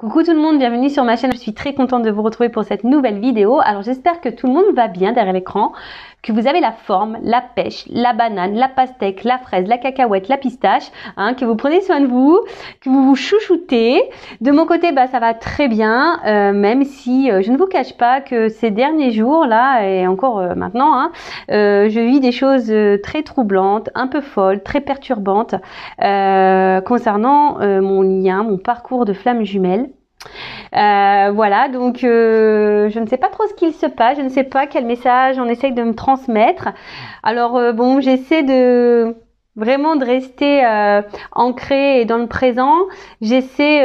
Coucou tout le monde, bienvenue sur ma chaîne. Je suis très contente de vous retrouver pour cette nouvelle vidéo. Alors j'espère que tout le monde va bien derrière l'écran, que vous avez la forme, la pêche, la banane, la pastèque, la fraise, la cacahuète, la pistache, que vous prenez soin de vous, que vous vous chouchoutez. De mon côté, ça va très bien, même si je ne vous cache pas que ces derniers jours là et encore maintenant, je vis des choses très troublantes, un peu folles, très perturbantes concernant mon parcours de flamme jumelle. Voilà, donc je ne sais pas trop ce qu'il se passe, je ne sais pas quel message on essaye de me transmettre. Alors bon, j'essaie de vraiment de rester ancrée et dans le présent. J'essaie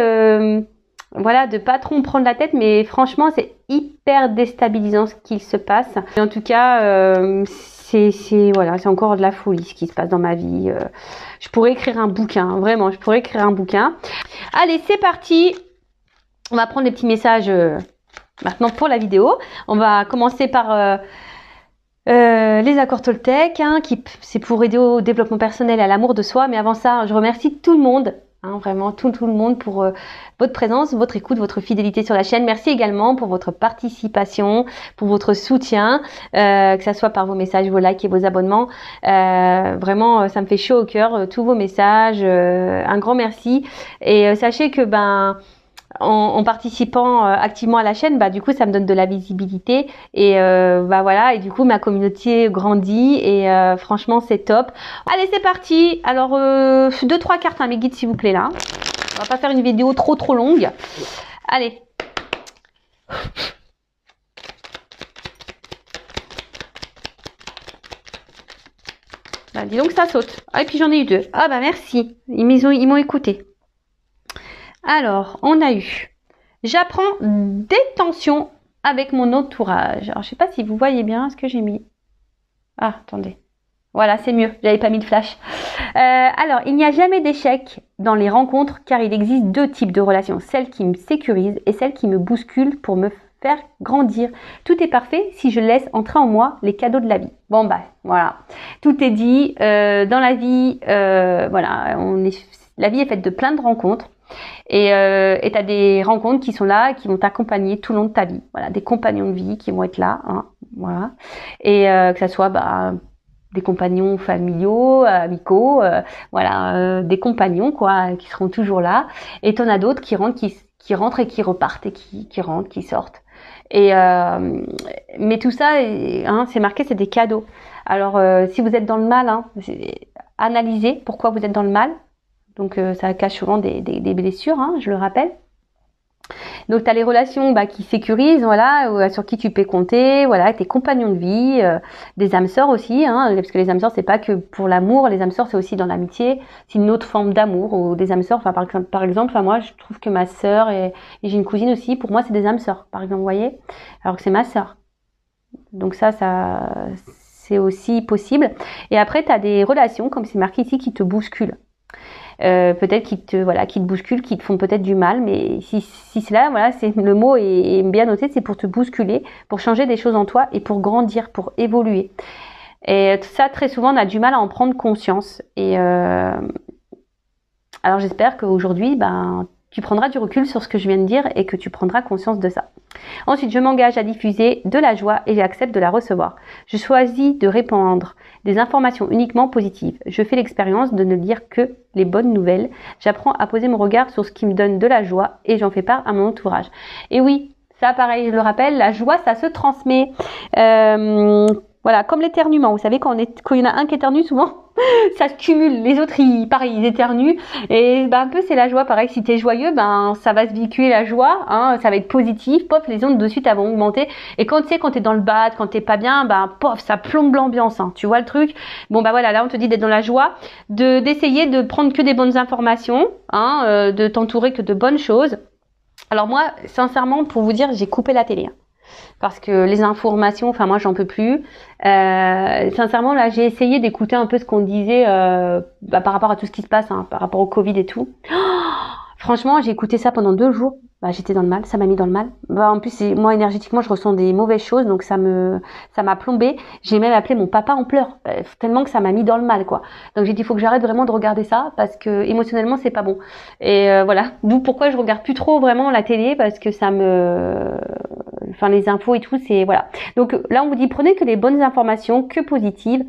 voilà, de pas trop me prendre la tête, mais franchement c'est hyper déstabilisant ce qu'il se passe. Et en tout cas voilà, c'est encore de la folie ce qui se passe dans ma vie. Je pourrais écrire un bouquin, vraiment, je pourrais écrire un bouquin. Allez, c'est parti. On va prendre des petits messages maintenant pour la vidéo. On va commencer par les accords Toltec, c'est pour aider au développement personnel et à l'amour de soi. Mais avant ça, je remercie tout le monde, vraiment tout le monde pour votre présence, votre écoute, votre fidélité sur la chaîne. Merci également pour votre participation, pour votre soutien, que ce soit par vos messages, vos likes et vos abonnements. Vraiment, ça me fait chaud au cœur, tous vos messages. Un grand merci. Et sachez que en participant activement à la chaîne, du coup ça me donne de la visibilité et voilà, et du coup ma communauté grandit et franchement c'est top. Allez, c'est parti. Alors 2-3 cartes, mes guides s'il vous plaît là. On va pas faire une vidéo trop longue. Allez. Dis donc ça saute. Ah, et puis j'en ai eu 2. Ah merci. Ils m'ont écouté. Alors, on a eu « J'apprends des tensions avec mon entourage ». Alors, je ne sais pas si vous voyez bien ce que j'ai mis. Ah, attendez. Voilà, c'est mieux. J'avais pas mis de flash. Alors, il n'y a jamais d'échec dans les rencontres car il existe 2 types de relations. Celles qui me sécurisent et celles qui me bousculent pour me faire grandir. Tout est parfait si je laisse entrer en moi les cadeaux de la vie. Bon, voilà. Tout est dit. Dans la vie, voilà, la vie est faite de plein de rencontres. Et tu as des rencontres qui sont là, qui vont t'accompagner tout le long de ta vie. Voilà, des compagnons de vie qui vont être là, voilà. Et que ça soit des compagnons familiaux, amicaux, voilà, des compagnons quoi, qui seront toujours là. Et t'en as d'autres qui rentrent et qui repartent et qui rentrent, qui sortent. Et mais tout ça, c'est marqué, c'est des cadeaux. Alors si vous êtes dans le mal, analysez pourquoi vous êtes dans le mal. Donc ça cache souvent des blessures, je le rappelle. Donc tu as les relations qui sécurisent, voilà, sur qui tu peux compter, voilà, tes compagnons de vie, des âmes sœurs aussi, parce que les âmes sœurs c'est pas que pour l'amour, les âmes sœurs c'est aussi dans l'amitié, c'est une autre forme d'amour ou des âmes sœurs. Enfin par exemple, moi je trouve que ma sœur et j'ai une cousine aussi, pour moi c'est des âmes sœurs, par exemple, vous voyez, alors que c'est ma sœur. Donc ça c'est aussi possible. Et après tu as des relations comme c'est marqué ici qui te bousculent. Peut-être qui te bousculent, qui te font peut-être du mal, mais si c'est là, voilà, c'est le mot est bien noté, c'est pour te bousculer, pour changer des choses en toi et pour grandir, pour évoluer. Et tout ça, très souvent, on a du mal à en prendre conscience. Et alors j'espère qu'aujourd'hui, tu prendras du recul sur ce que je viens de dire et que tu prendras conscience de ça. Ensuite, je m'engage à diffuser de la joie et j'accepte de la recevoir. Je choisis de répandre des informations uniquement positives. Je fais l'expérience de ne lire que les bonnes nouvelles. J'apprends à poser mon regard sur ce qui me donne de la joie et j'en fais part à mon entourage. Et oui, ça pareil, je le rappelle, la joie, ça se transmet. Voilà, comme l'éternuement. Vous savez, quand il y en a un qui éternue, souvent, ça se cumule. Les autres, ils éternuent. Et un peu, c'est la joie. Pareil, si tu es joyeux, ça va se véhiculer la joie. Ça va être positif. Pof, les ondes de suite, elles vont augmenter. Et quand tu es dans le bad, quand t'es pas bien, pof, ça plombe l'ambiance. Tu vois le truc? Bon, voilà, là, on te dit d'être dans la joie, d'essayer de prendre que des bonnes informations, de t'entourer que de bonnes choses. Alors moi, sincèrement, pour vous dire, j'ai coupé la télé. Parce que les informations, moi j'en peux plus. Sincèrement là, j'ai essayé d'écouter un peu ce qu'on disait par rapport à tout ce qui se passe, par rapport au Covid et tout. Franchement, j'ai écouté ça pendant 2 jours. Bah, j'étais dans le mal, ça m'a mis dans le mal. Bah, en plus, moi, énergétiquement, je ressens des mauvaises choses, donc ça m'a plombé. J'ai même appelé mon papa en pleurs, tellement que ça m'a mis dans le mal, quoi. Donc j'ai dit, il faut que j'arrête vraiment de regarder ça, parce que émotionnellement, c'est pas bon. Et voilà, d'où pourquoi je regarde plus trop vraiment la télé, parce que enfin les infos et tout, c'est voilà. Donc là, on vous dit, prenez que les bonnes informations, que positives.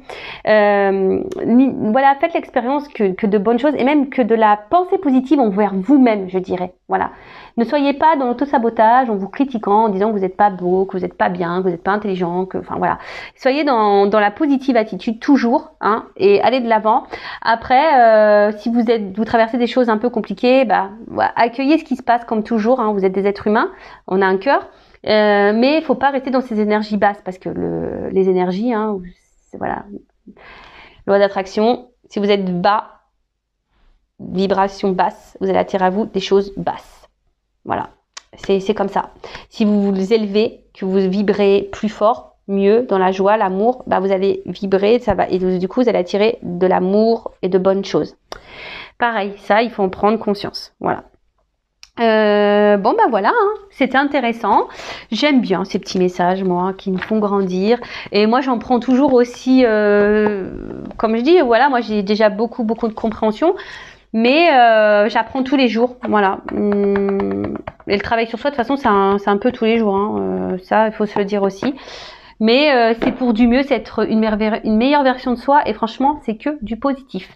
Voilà, faites l'expérience que de bonnes choses, et même que de la pensée positive envers vous-même, je dirais. Voilà. Ne soyez pas dans l'auto-sabotage en vous critiquant, en disant que vous n'êtes pas beau, que vous n'êtes pas bien, que vous n'êtes pas intelligent, enfin voilà. Soyez dans la positive attitude toujours, hein, et allez de l'avant. Après, si vous traversez des choses un peu compliquées, bah voilà, accueillez ce qui se passe comme toujours, hein, vous êtes des êtres humains, on a un cœur, mais il faut pas rester dans ces énergies basses, parce que les énergies, hein, voilà, loi d'attraction, si vous êtes bas, vibration basse, vous allez attirer à vous des choses basses. Voilà, c'est comme ça. Si vous vous élevez, que vous vibrez plus fort, mieux, dans la joie, l'amour, bah vous allez vibrer, ça va, et du coup, vous allez attirer de l'amour et de bonnes choses. Pareil, ça, il faut en prendre conscience. Voilà. Bon, bah voilà, hein. C'était intéressant. J'aime bien ces petits messages, moi, qui me font grandir. Et moi, j'en prends toujours aussi, comme je dis, voilà, moi, j'ai déjà beaucoup de compréhension. Mais j'apprends tous les jours, voilà. Et le travail sur soi, de toute façon, c'est un peu tous les jours, hein. Ça, il faut se le dire aussi. Mais c'est pour du mieux, c'est être une meilleure version de soi. Et franchement, c'est que du positif.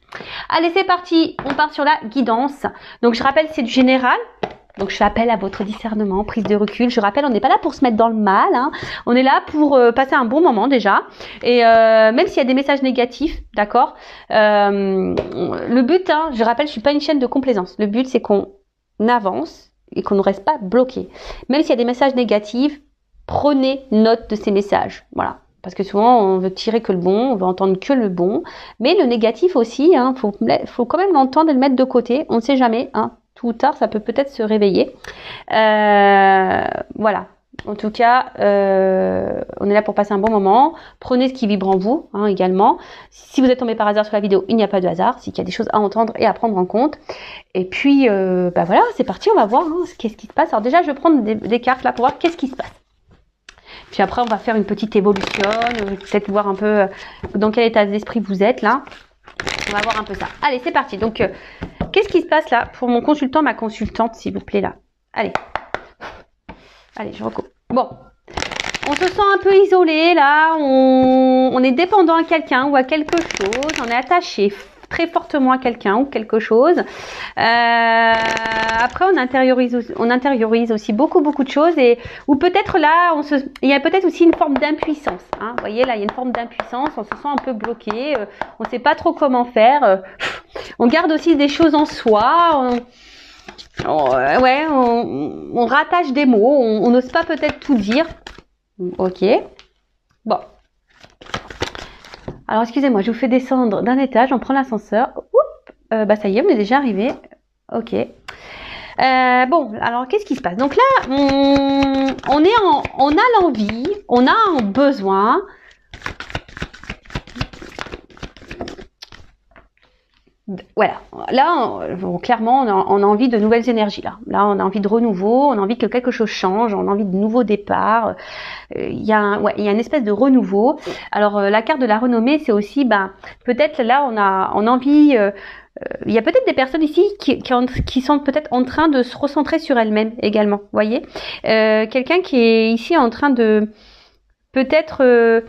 Allez, c'est parti. On part sur la guidance. Donc, je rappelle, c'est du général. Donc, je fais appel à votre discernement, prise de recul. Je rappelle, on n'est pas là pour se mettre dans le mal, hein. On est là pour passer un bon moment déjà. Et même s'il y a des messages négatifs, d'accord, le but, hein, je rappelle, je suis pas une chaîne de complaisance. Le but, c'est qu'on avance et qu'on ne reste pas bloqué. Même s'il y a des messages négatifs, prenez note de ces messages. Voilà. Parce que souvent, on veut tirer que le bon, on veut entendre que le bon. Mais le négatif aussi, hein, faut quand même l'entendre et le mettre de côté. On ne sait jamais, hein. Tout ou tard, ça peut peut-être se réveiller. Voilà. En tout cas, on est là pour passer un bon moment. Prenez ce qui vibre en vous, hein, également. Si vous êtes tombé par hasard sur la vidéo, il n'y a pas de hasard. C'est qu'il y a des choses à entendre et à prendre en compte. Et puis, bah voilà, c'est parti. On va voir, hein, qu'est-ce qui se passe. Alors déjà, je vais prendre des cartes là pour voir qu'est-ce qui se passe. Puis après, on va faire une petite évolution. Peut-être voir un peu dans quel état d'esprit vous êtes là. On va voir un peu ça. Allez, c'est parti. Donc, qu'est-ce qui se passe là pour mon consultant, ma consultante, s'il vous plaît, là? Allez. Allez, je recoupe. Bon. On se sent un peu isolé, là. On est dépendant à quelqu'un ou à quelque chose. On est attaché très fortement à quelqu'un ou quelque chose. Après, on intériorise aussi beaucoup de choses. Ou peut-être là, il y a peut-être aussi une forme d'impuissance. Hein. Vous voyez, là, il y a une forme d'impuissance. On se sent un peu bloqué. On ne sait pas trop comment faire. On garde aussi des choses en soi. On rattache des mots. On n'ose pas peut-être tout dire. Ok. Bon. Alors, excusez-moi, je vous fais descendre d'un étage. On prend l'ascenseur. Bah, ça y est, on est déjà arrivé. Ok. Bon, alors, qu'est-ce qui se passe? Donc là, on a l'envie, on a un besoin. Voilà, là, clairement, on a envie de nouvelles énergies. Là, on a envie de renouveau, on a envie que quelque chose change, on a envie de nouveaux départs. Il y a une espèce de renouveau. Alors, la carte de la renommée, c'est aussi, peut-être là, on a envie. Il y a peut-être des personnes ici qui sont peut-être en train de se recentrer sur elles-mêmes également. Vous voyez, quelqu'un qui est ici en train de peut-être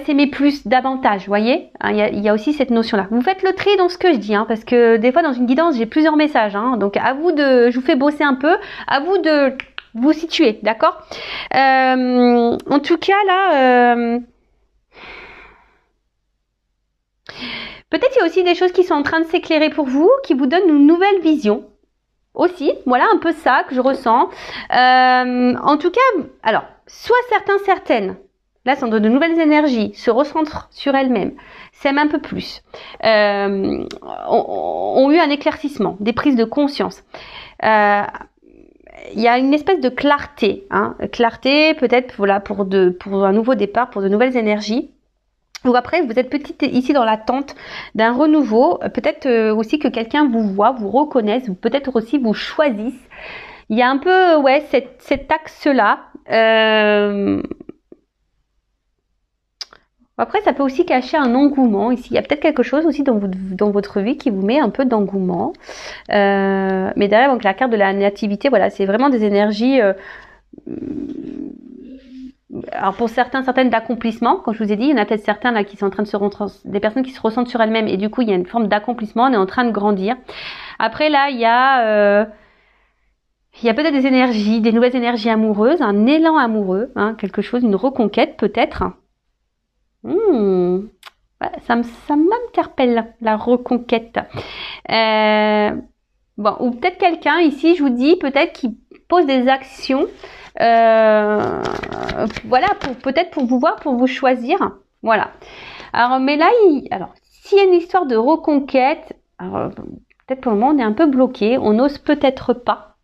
s'aimer plus, davantage, vous voyez, hein, il y a aussi cette notion-là. Vous faites le tri dans ce que je dis, hein, parce que des fois dans une guidance, j'ai plusieurs messages, hein, donc à vous je vous fais bosser un peu, à vous de vous situer, d'accord. En tout cas, là, peut-être il y a aussi des choses qui sont en train de s'éclairer pour vous, qui vous donnent une nouvelle vision. Aussi, voilà un peu ça que je ressens. En tout cas, alors, soit certaines, là, sont de nouvelles énergies, se recentrent sur elles-mêmes, s'aiment un peu plus, ont eu un éclaircissement, des prises de conscience. Il y a une espèce de clarté, hein, clarté peut-être voilà, pour un nouveau départ, pour de nouvelles énergies. Ou après, vous êtes peut-être ici dans l'attente d'un renouveau. Peut-être aussi que quelqu'un vous voit, vous reconnaisse, ou peut-être aussi vous choisisse. Il y a un peu, ouais, cet axe-là. Après, ça peut aussi cacher un engouement. Ici, il y a peut-être quelque chose aussi dans votre vie qui vous met un peu d'engouement. Mais derrière, donc, la carte de la nativité, voilà, c'est vraiment des énergies... alors pour certaines d'accomplissement, comme je vous ai dit, il y en a peut-être certains là qui sont en train de se rentrer, des personnes qui se ressentent sur elles-mêmes et du coup il y a une forme d'accomplissement, on est en train de grandir. Après là il y a peut-être des énergies, des nouvelles énergies amoureuses, un élan amoureux, hein, quelque chose, une reconquête peut-être. Ouais, ça m'interpelle la reconquête. Bon, ou peut-être quelqu'un ici, je vous dis, peut-être qui pose des actions. Voilà, peut-être pour vous voir, pour vous choisir. Voilà. Alors, mais là, alors, s'il y a une histoire de reconquête, alors, peut-être pour le moment, on est un peu bloqué. On n'ose peut-être pas.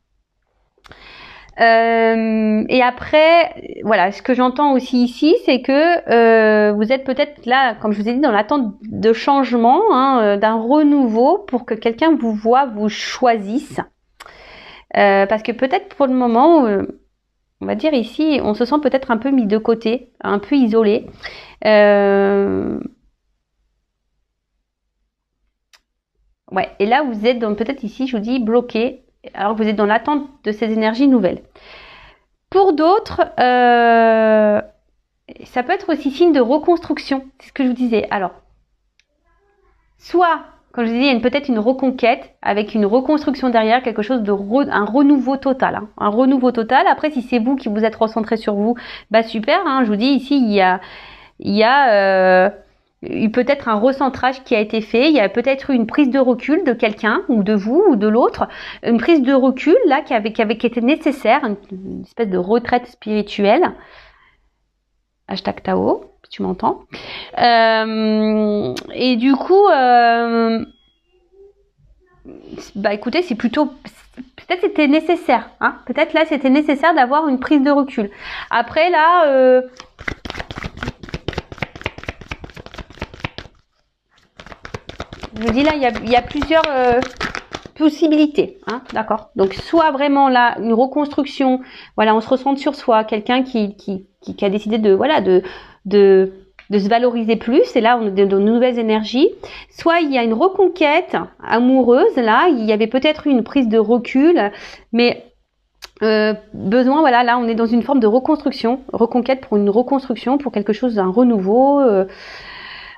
Et après, voilà, ce que j'entends aussi ici, c'est que vous êtes peut-être là, comme je vous ai dit, dans l'attente de changement, hein, d'un renouveau pour que quelqu'un vous voit, vous choisisse. Parce que peut-être pour le moment, on va dire ici, on se sent peut-être un peu mis de côté, un peu isolé. Ouais, et là, vous êtes peut-être ici, je vous dis, bloqué. Alors vous êtes dans l'attente de ces énergies nouvelles. Pour d'autres, ça peut être aussi signe de reconstruction. C'est ce que je vous disais. Alors, soit, comme je vous disais, il y a peut-être une reconquête avec une reconstruction derrière, quelque chose de un renouveau total. Hein, un renouveau total. Après, si c'est vous qui vous êtes recentré sur vous, bah super. Hein, je vous dis ici, il y a peut-être un recentrage qui a été fait, il y a peut-être eu une prise de recul de quelqu'un, ou de vous, ou de l'autre, une prise de recul là qui était nécessaire, une espèce de retraite spirituelle. Hashtag Tao, si tu m'entends. Et du coup, bah écoutez, c'est plutôt... Peut-être c'était nécessaire, hein. Peut-être là c'était nécessaire d'avoir une prise de recul. Après là... je vous dis là, il y a plusieurs possibilités, hein, d'accord. Donc soit vraiment là une reconstruction, voilà, on se ressent sur soi, quelqu'un qui a décidé de se valoriser plus, et là on est dans de nouvelles énergies. Soit il y a une reconquête amoureuse, là il y avait peut-être eu une prise de recul, mais besoin, voilà, là on est dans une forme de reconquête pour une reconstruction, pour quelque chose, un renouveau.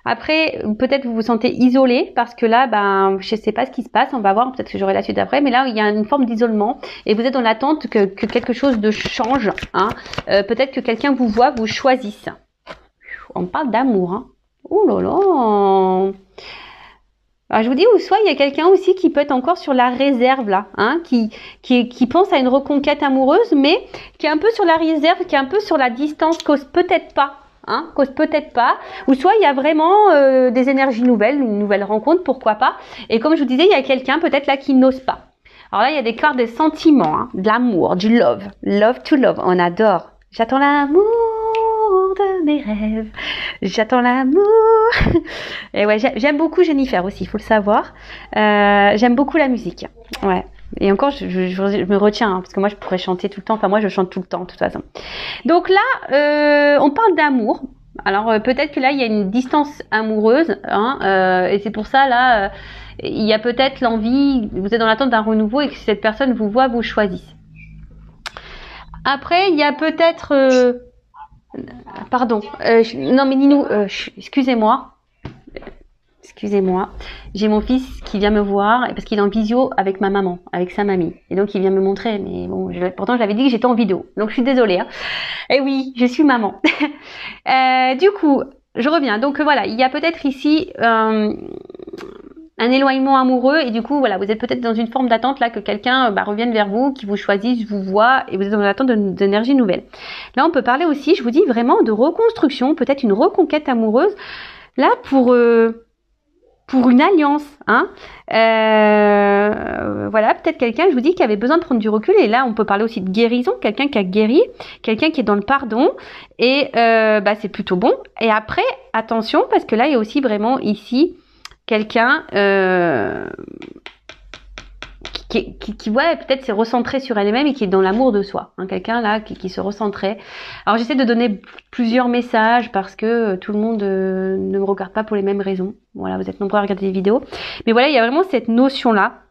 Après, peut-être vous vous sentez isolé parce que là, ben, je sais pas ce qui se passe. On va voir, peut-être que j'aurai la suite après. Mais là, il y a une forme d'isolement et vous êtes dans l'attente que quelque chose de change. Hein. Peut-être que quelqu'un vous voit, vous choisisse. On parle d'amour. Hein. Oh là là. Alors, je vous dis, ou soit il y a quelqu'un aussi qui peut être encore sur la réserve là, hein, qui pense à une reconquête amoureuse, mais qui est un peu sur la réserve, qui est un peu sur la distance, cause peut-être pas. Hein, cause peut-être pas, ou soit il y a vraiment des énergies nouvelles, une nouvelle rencontre, pourquoi pas. Et comme je vous disais, il y a quelqu'un peut-être là qui n'ose pas. Alors là, il y a des cartes des sentiments, hein, de l'amour, du love to love, on adore. J'attends l'amour de mes rêves, j'attends l'amour. Et ouais, j'aime beaucoup Jennifer aussi, il faut le savoir. J'aime beaucoup la musique, ouais. Et encore, je me retiens, hein, parce que moi, je pourrais chanter tout le temps. Enfin, moi, je chante tout le temps, de toute façon. Donc là, on parle d'amour. Alors, peut-être que là, il y a une distance amoureuse. Hein, et c'est pour ça, là, il y a peut-être l'envie, vous êtes dans l'attente d'un renouveau et que cette personne vous voit, vous choisisse. Après, il y a peut-être... pardon. Non, mais Ninou, excusez-moi. Excusez-moi, j'ai mon fils qui vient me voir parce qu'il est en visio avec ma maman, avec sa mamie. Et donc il vient me montrer, mais bon, pourtant je l'avais dit que j'étais en vidéo. Donc je suis désolée. Hein. Et oui, je suis maman. Du coup, je reviens. Donc voilà, il y a peut-être ici un éloignement amoureux et du coup voilà, vous êtes peut-être dans une forme d'attente là que quelqu'un revienne vers vous, qui vous choisisse, vous voit et vous êtes dans l'attente d'énergie nouvelle. Là, on peut parler aussi, je vous dis vraiment de reconstruction, peut-être une reconquête amoureuse. Là pour une alliance, hein. Voilà, peut-être quelqu'un, je vous dis, qui avait besoin de prendre du recul. Et là, on peut parler aussi de guérison, quelqu'un qui a guéri, quelqu'un qui est dans le pardon. Et c'est plutôt bon. Et après, attention, parce que là, il y a aussi vraiment ici quelqu'un qui ouais, peut-être s'est recentré sur elle-même et qui est dans l'amour de soi. Hein, quelqu'un là qui se recentrait. Alors j'essaie de donner plusieurs messages parce que tout le monde ne me regarde pas pour les mêmes raisons. Voilà, vous êtes nombreux à regarder des vidéos. Mais voilà, il y a vraiment cette notion-là.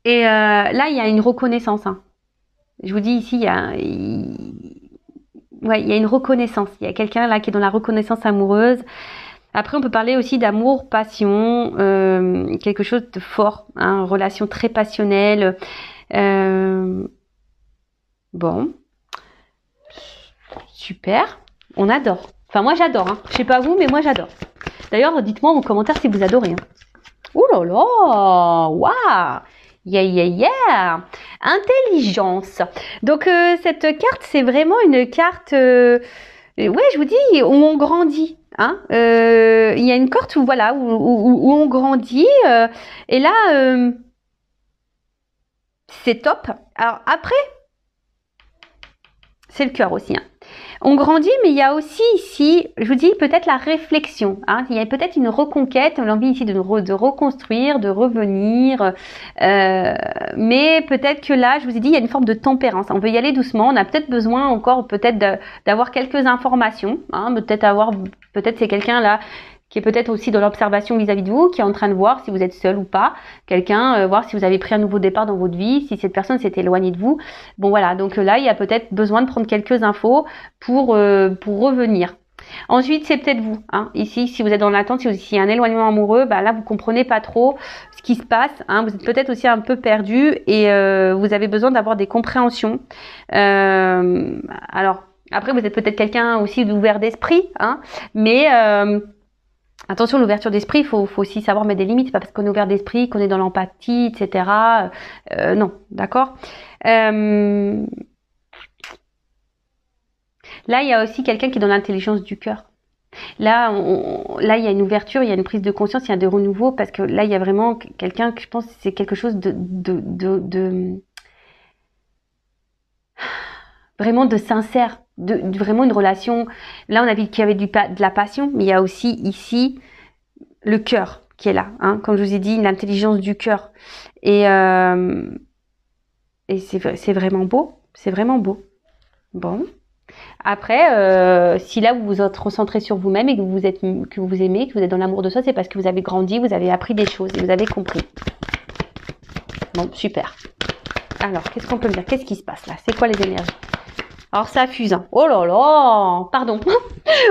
Et là, il y a une reconnaissance. Hein. Je vous dis ici, il y a une reconnaissance. Il y a quelqu'un là qui est dans la reconnaissance amoureuse. Après, on peut parler aussi d'amour, passion, quelque chose de fort, hein, relation très passionnelle. Bon, super, on adore. Enfin, moi j'adore. Hein. Je sais pas vous, mais moi j'adore. D'ailleurs, dites-moi en commentaire si vous adorez. Hein. Ouh là là, waouh, yeah, intelligence. Donc cette carte, c'est vraiment une carte. Ouais, je vous dis, où on grandit. Hein, il y a une carte où voilà où on grandit et là c'est top. Alors après c'est le cœur aussi. Hein. On grandit, mais il y a aussi ici, je vous dis peut-être la réflexion. Hein, il y a peut-être une reconquête, l'envie ici de reconstruire, de revenir. Mais peut-être que là, je vous ai dit, il y a une forme de tempérance. On veut y aller doucement. On a peut-être besoin encore peut-être d'avoir quelques informations. Hein, peut-être c'est quelqu'un là qui est peut-être aussi dans l'observation vis-à-vis de vous, qui est en train de voir si vous êtes seul ou pas, quelqu'un, voir si vous avez pris un nouveau départ dans votre vie, si cette personne s'est éloignée de vous. Bon voilà, donc là, il y a peut-être besoin de prendre quelques infos pour revenir. Ensuite, c'est peut-être vous. Hein. Ici, si vous êtes dans l'attente, si y a un éloignement amoureux, bah là, vous comprenez pas trop ce qui se passe. Hein. Vous êtes peut-être aussi un peu perdu et vous avez besoin d'avoir des compréhensions. Alors, après, vous êtes peut-être quelqu'un aussi d'ouvert d'esprit, hein, mais... attention, l'ouverture d'esprit, il faut aussi savoir mettre des limites. C'est pas parce qu'on est ouvert d'esprit, qu'on est dans l'empathie, etc. Non, d'accord. Là, il y a aussi quelqu'un qui est dans l'intelligence du cœur. Là, là, il y a une ouverture, il y a une prise de conscience, il y a des renouveaux, parce que là, il y a vraiment quelqu'un que je pense que c'est quelque chose de vraiment de sincère, vraiment une relation. Là, on a vu qu'il y avait de la passion, mais il y a aussi ici le cœur qui est là, hein, comme je vous ai dit, l'intelligence du cœur. Et c'est vraiment beau, c'est vraiment beau. Bon. Après, si là vous vous êtes recentré sur vous-même et que vous aimez, que vous êtes dans l'amour de soi, c'est parce que vous avez grandi, vous avez appris des choses et vous avez compris. Bon, super. Alors, qu'est-ce qu'on peut me dire? Qu'est-ce qui se passe là? C'est quoi les énergies? Alors ça fuse. Hein. Oh là là, pardon.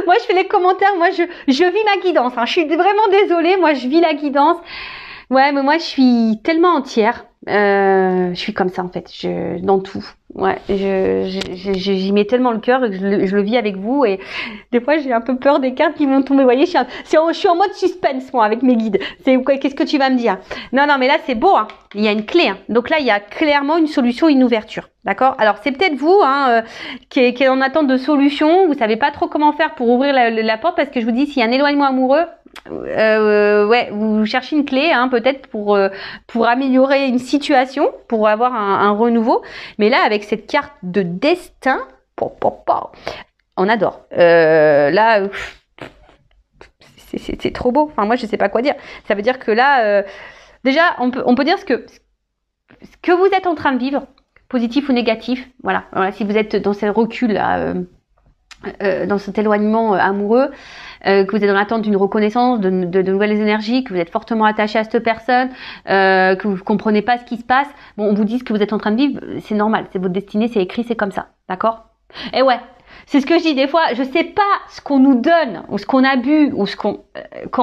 Moi je fais les commentaires, moi je vis ma guidance. Hein. Je suis vraiment désolée, moi je vis la guidance. Ouais, mais moi je suis tellement entière. Je suis comme ça en fait, dans tout. Ouais, j'y mets tellement le cœur que je le vis avec vous et des fois j'ai un peu peur des cartes qui vont tomber. Vous voyez, je suis en mode suspense moi avec mes guides. Qu'est-ce que tu vas me dire? Non, mais là c'est beau. Hein. Il y a une clé. Hein. Donc là il y a clairement une solution, une ouverture. D'accord? Alors c'est peut-être vous hein, qui est en attente de solution. Vous savez pas trop comment faire pour ouvrir la porte parce que je vous dis s'il y a un éloignement amoureux. Ouais, vous cherchez une clé, hein, peut-être pour améliorer une situation, pour avoir un renouveau. Mais là, avec cette carte de destin, on adore. Là, c'est trop beau. Enfin, moi, je sais pas quoi dire. Ça veut dire que là, déjà, on peut dire ce que vous êtes en train de vivre, positif ou négatif. Voilà. Si vous êtes dans ce recul là, dans cet éloignement amoureux, que vous êtes dans l'attente d'une reconnaissance, de nouvelles énergies, que vous êtes fortement attaché à cette personne, que vous comprenez pas ce qui se passe, bon, on vous dit ce que vous êtes en train de vivre, c'est normal, c'est votre destinée, c'est écrit, c'est comme ça, d'accord? Et ouais, c'est ce que je dis des fois, je sais pas ce qu'on nous donne, ou ce qu'on a bu, ou quand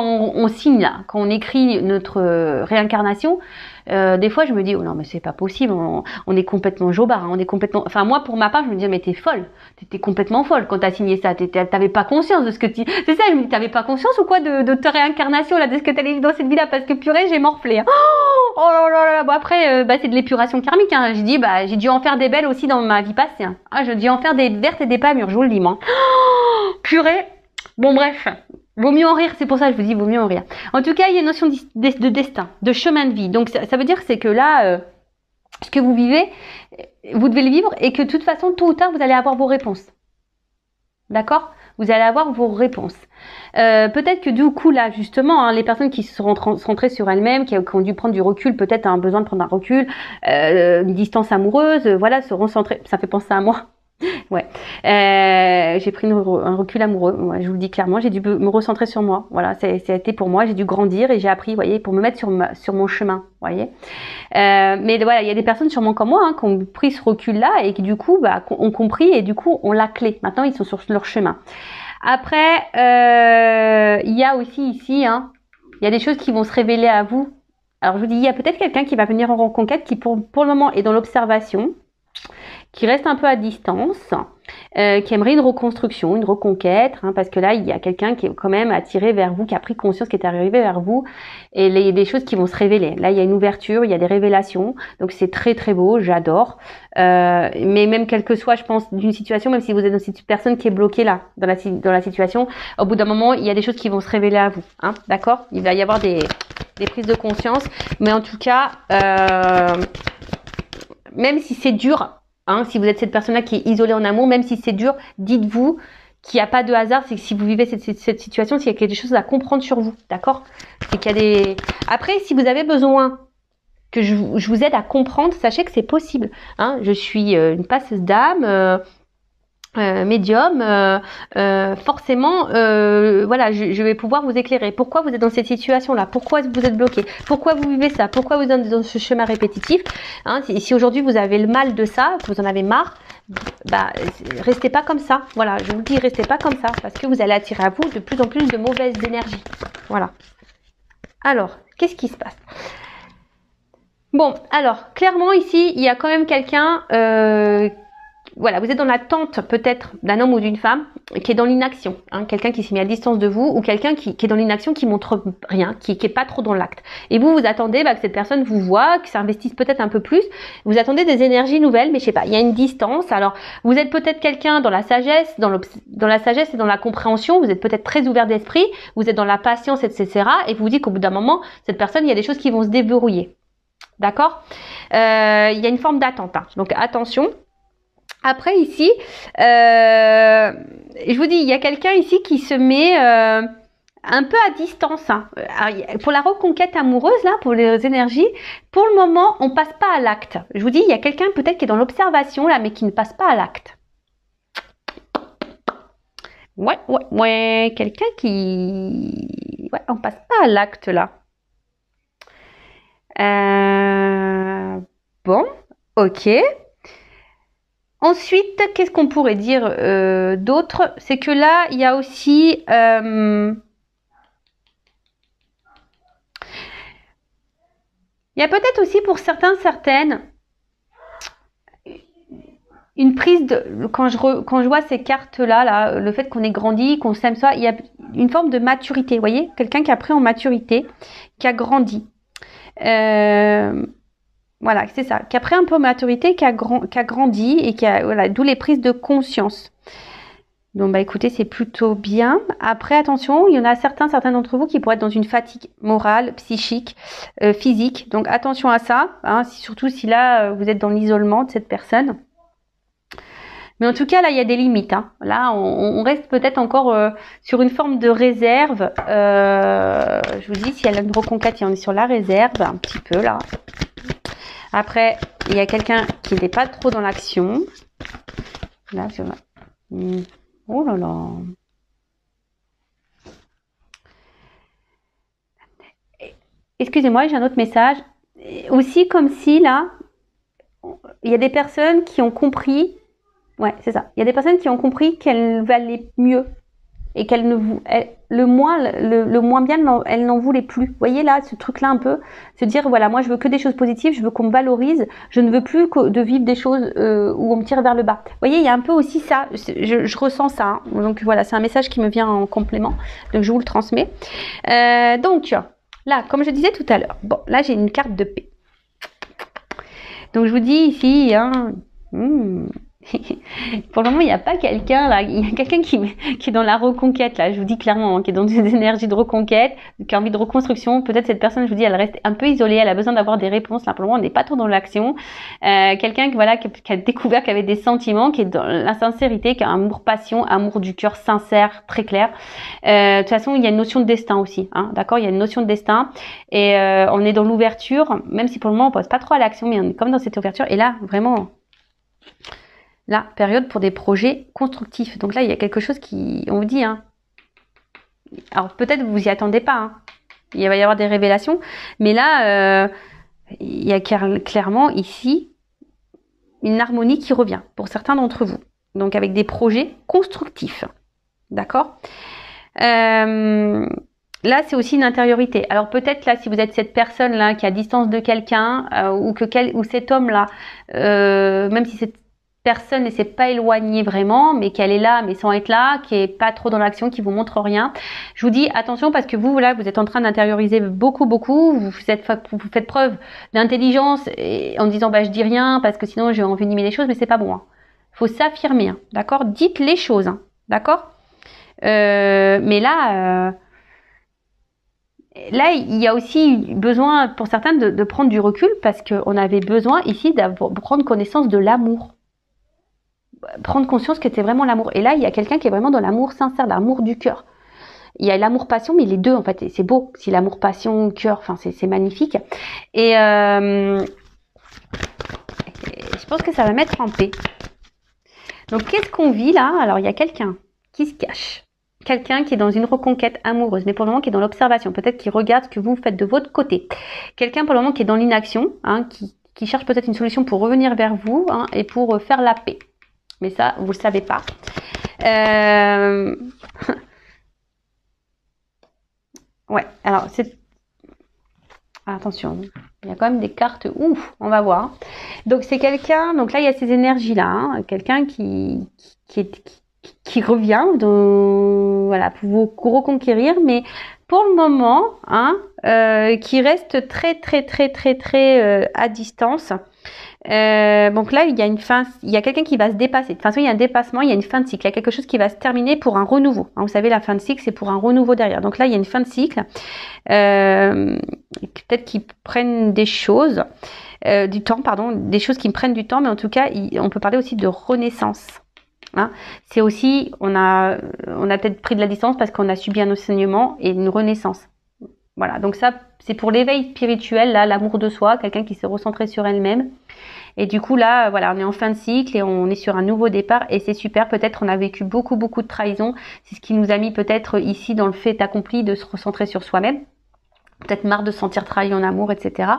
on signe là, quand on écrit notre réincarnation, des fois je me dis oh non mais c'est pas possible, on est complètement jobard, hein, on est complètement. Enfin moi pour ma part je me dis mais t'es folle, t'étais complètement folle quand t'as signé ça, t'avais pas conscience de ce que tu. C'est ça, je me dis t'avais pas conscience ou quoi de ta réincarnation là, de ce que t'allais vivre dans cette vie-là parce que purée j'ai morflé. Hein. Oh là là là. Bon après c'est de l'épuration karmique. Hein. J'ai dit j'ai dû en faire des belles aussi dans ma vie passée. Hein. Ah j'ai dû en faire des vertes et des pas mûres, je vous le dis moi. Oh, purée. Bon bref. Vaut mieux en rire, c'est pour ça que je vous dis vaut mieux en rire. En tout cas, il y a une notion de destin, de chemin de vie. Donc ça veut dire c'est que là, ce que vous vivez, vous devez le vivre et que de toute façon, tôt ou tard, vous allez avoir vos réponses. D'accord? vous allez avoir vos réponses. Peut-être que du coup là justement les personnes qui se sont centrées sur elles-mêmes, qui ont dû prendre du recul, peut-être un besoin de prendre un recul, une distance amoureuse, voilà, seront centrées. Ça fait penser à moi. Ouais, j'ai pris un recul amoureux. Ouais, je vous le dis clairement, j'ai dû me recentrer sur moi. Voilà, ça a été pour moi. J'ai dû grandir et j'ai appris, vous voyez, pour me mettre sur mon chemin. Vous voyez. Mais voilà, il y a des personnes sûrement comme moi qui ont pris ce recul-là et qui du coup ont compris et du coup ont la clé. Maintenant, ils sont sur leur chemin. Après, il y a aussi ici, il y a des choses qui vont se révéler à vous. Alors je vous dis, il y a peut-être quelqu'un qui va venir en reconquête qui pour le moment est dans l'observation, qui reste un peu à distance, qui aimerait une reconstruction, une reconquête, parce que là, il y a quelqu'un qui est quand même attiré vers vous, qui a pris conscience, qui est arrivé vers vous, et il y a des choses qui vont se révéler. Là, il y a une ouverture, il y a des révélations, donc c'est très très beau, j'adore. Mais même quelle que soit, je pense, d'une situation, même si vous êtes dans cette personne qui est bloquée là, dans la situation, au bout d'un moment, il y a des choses qui vont se révéler à vous, d'accord? Il va y avoir des prises de conscience, mais en tout cas, même si c'est dur, si vous êtes cette personne-là qui est isolée en amour, même si c'est dur, dites-vous qu'il n'y a pas de hasard. C'est que si vous vivez cette situation, c'est qu'il y a des choses à comprendre sur vous, d'accord? C'est qu'il y a des... Après, si vous avez besoin que je vous aide à comprendre, sachez que c'est possible. Je suis une passeuse d'âme, médium, forcément, voilà, je vais pouvoir vous éclairer. Pourquoi vous êtes dans cette situation-là? Pourquoi vous êtes bloqué? Pourquoi vous vivez ça? Pourquoi vous êtes dans ce schéma répétitif? Si aujourd'hui vous avez le mal de ça, que vous en avez marre, restez pas comme ça. Voilà, je vous dis, restez pas comme ça, parce que vous allez attirer à vous de plus en plus de mauvaises énergies. Voilà. Alors, qu'est-ce qui se passe? Bon, alors, clairement ici, il y a quand même quelqu'un... voilà, vous êtes dans l'attente peut-être d'un homme ou d'une femme qui est dans l'inaction, quelqu'un qui s'est mis à distance de vous ou quelqu'un qui est dans l'inaction, qui montre rien, qui est pas trop dans l'acte. Et vous attendez que cette personne vous voit, que ça investisse peut-être un peu plus. Vous attendez des énergies nouvelles, mais je sais pas, il y a une distance. Alors, vous êtes peut-être quelqu'un dans la sagesse, dans la sagesse et dans la compréhension. Vous êtes peut-être très ouvert d'esprit, vous êtes dans la patience, etc. Et vous vous dites qu'au bout d'un moment, cette personne, il y a des choses qui vont se déverrouiller. D'accord? Il y a une forme d'attente. Donc, attention. Après ici, je vous dis, il y a quelqu'un ici qui se met un peu à distance. Alors, pour la reconquête amoureuse, là, pour les énergies, pour le moment, on passe pas à l'acte. Je vous dis, il y a quelqu'un peut-être qui est dans l'observation, là, mais qui ne passe pas à l'acte. Ouais, quelqu'un qui... Ouais, on passe pas à l'acte, là. Bon, ok. Ensuite, qu'est-ce qu'on pourrait dire d'autre? C'est que là, il y a aussi... il y a peut-être aussi pour certaines, une prise de... Quand je vois ces cartes-là, le fait qu'on ait grandi, qu'on s'aime soi, il y a une forme de maturité, vous voyez? Quelqu'un qui a pris en maturité, qui a grandi. Voilà, c'est ça, qui a pris un peu de maturité, qui a grandi et qui a, voilà, d'où les prises de conscience. Donc, écoutez, c'est plutôt bien. Après, attention, il y en a certains d'entre vous qui pourraient être dans une fatigue morale, psychique, physique. Donc, attention à ça, surtout si là, vous êtes dans l'isolement de cette personne. Mais en tout cas, là, il y a des limites. Là, on reste peut-être encore sur une forme de réserve. Je vous dis, si elle a une reconquête, on est sur la réserve, un petit peu, là. Après, il y a quelqu'un qui n'est pas trop dans l'action. Là, je vois. Oh là là. Excusez-moi, j'ai un autre message. Aussi, comme si, là, il y a des personnes qui ont compris... Ouais, c'est ça. Il y a des personnes qui ont compris qu'elles valaient mieux. Et qu'elles ne vous... Le moins bien, elle n'en voulait plus. Vous voyez là, ce truc-là un peu, se dire, voilà, moi je veux que des choses positives, je veux qu'on me valorise, je ne veux plus de vivre des choses où on me tire vers le bas. Vous voyez, il y a un peu aussi ça, je ressens ça. Donc voilà, c'est un message qui me vient en complément, donc je vous le transmets. Donc là, comme je disais tout à l'heure, bon, là j'ai une carte de paix. Donc je vous dis ici, Pour le moment, il n'y a pas quelqu'un là. Il y a quelqu'un qui est dans la reconquête là. Je vous dis clairement, hein, qui est dans des énergies de reconquête, qui a envie de reconstruction. Peut-être cette personne, je vous dis, elle reste un peu isolée. Elle a besoin d'avoir des réponses. Là, pour le moment, on n'est pas trop dans l'action. Quelqu'un qui a découvert, qui avait des sentiments, qui est dans la sincérité, qui a un amour passion, amour du cœur sincère, très clair. De toute façon, il y a une notion de destin aussi. Hein, d'accord, il y a une notion de destin et on est dans l'ouverture. Même si pour le moment, on passe pas trop à l'action, mais on est comme dans cette ouverture. Et là, vraiment. La période pour des projets constructifs. Donc là, il y a quelque chose qui, on vous dit, hein. Alors peut-être vous y attendez pas, hein. Il va y avoir des révélations, mais là, il y a clairement ici une harmonie qui revient pour certains d'entre vous. Donc avec des projets constructifs, d'accord. Là, c'est aussi une intériorité. Alors peut-être là, si vous êtes cette personne-là qui est à distance de quelqu'un ou cet homme-là, même si c'est personne ne s'est pas éloigné vraiment, mais qu'elle est là, mais sans être là, qui est pas trop dans l'action, qui vous montre rien. Je vous dis attention parce que vous, là, vous êtes en train d'intérioriser beaucoup, vous faites preuve d'intelligence en disant bah je dis rien parce que sinon j'ai envenimé les choses, mais c'est pas bon. Hein. Faut s'affirmer, hein, d'accord. Dites les choses, hein, d'accord. Mais là, il y a aussi besoin pour certains de prendre du recul parce qu'on avait besoin ici de prendre connaissance de l'amour. Prendre conscience que c'était vraiment l'amour. Et là, il y a quelqu'un qui est vraiment dans l'amour sincère, l'amour du cœur. Il y a l'amour-passion, mais les deux, en fait, c'est beau. Si l'amour-passion, cœur, enfin, c'est magnifique. Et je pense que ça va mettre en paix. Donc, qu'est-ce qu'on vit là? Alors, il y a quelqu'un qui se cache. Quelqu'un qui est dans une reconquête amoureuse, mais pour le moment qui est dans l'observation. Peut-être qui regarde ce que vous faites de votre côté. Quelqu'un pour le moment qui est dans l'inaction, hein, qui cherche peut-être une solution pour revenir vers vous, hein, et pour faire la paix. Mais ça, vous ne le savez pas. Ouais, alors c'est... Attention, il y a quand même des cartes. Ouf, on va voir. Donc c'est quelqu'un, donc là il y a ces énergies-là. Hein, quelqu'un qui revient voilà, pour vous reconquérir, mais pour le moment, hein, qui reste très à distance. Donc là, il y a une fin, il y a quelqu'un qui va se dépasser. De toute façon, il y a un dépassement, il y a une fin de cycle. Il y a quelque chose qui va se terminer pour un renouveau. Hein, vous savez, la fin de cycle, c'est pour un renouveau derrière. Donc là, il y a une fin de cycle. Peut-être qu'ils prennent des choses, du temps, pardon, des choses qui me prennent du temps, mais en tout cas, on peut parler aussi de renaissance. Hein, c'est aussi, on a peut-être pris de la distance parce qu'on a subi un enseignement et une renaissance. Voilà, donc ça, c'est pour l'éveil spirituel, là, l'amour de soi, quelqu'un qui s'est recentré sur elle-même. Et du coup, là, voilà, on est en fin de cycle et on est sur un nouveau départ et c'est super. Peut-être on a vécu beaucoup de trahison. C'est ce qui nous a mis peut-être ici dans le fait accompli de se recentrer sur soi-même. Peut-être marre de se sentir trahi en amour, etc.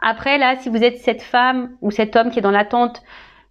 Après, là, si vous êtes cette femme ou cet homme qui est dans l'attente